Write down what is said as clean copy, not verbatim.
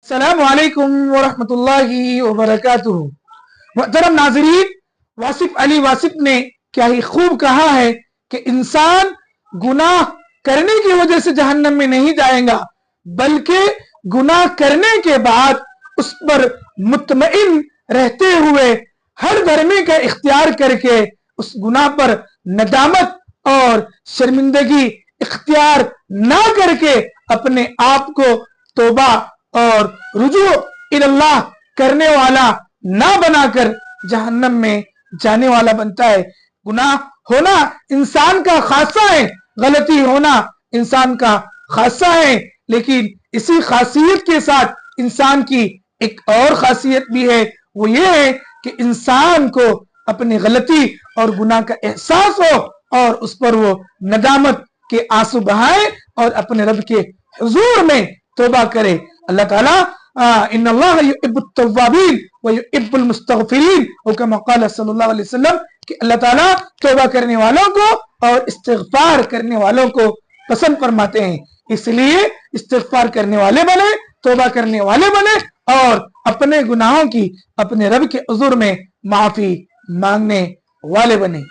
अस्सलामु अलैकुम वरहमतुल्लाहि वबरकातुहू। मुहतरम नाज़रीन, वासिफ अली वासिफ ने क्या ही खूब कहा है कि इंसान गुनाह करने की वजह से जहन्नम में नहीं जाएगा, बल्कि गुनाह करने के बाद उस पर मुतमइन रहते हुए हर धर्मी का इख्तियार करके उस गुनाह पर नदामत और शर्मिंदगी इख्तियार ना करके अपने आप को तौबा और रुजू इल्लाह करने वाला ना बनाकर जहन्नम में जाने वाला बनता है। गुनाह होना इंसान का खासा है, गलती होना इंसान का खासा है, लेकिन इसी खासियत के साथ इंसान की एक और खासियत भी है, वो ये है कि इंसान को अपनी गलती और गुनाह का एहसास हो और उस पर वो नदामत के आंसू बहाए और अपने रब के हुजूर में तौबा करे। अल्लाह ताला इन्नल्लाह युहिब्बुत तव्वाबीन व युहिब्बुल मुस्तगफिरीन, और कमा क़ाल सल्लल्लाहु अलैहि वसल्लम कि अल्लाह ताला तौबा करने वालों को और इस्तिग़फ़ार करने वालों को पसंद फरमाते हैं। इसलिए इस्तिग़फ़ार करने वाले बने, तौबा करने वाले बने और अपने गुनाहों की अपने रब के हुजूर में माफी मांगने वाले बने।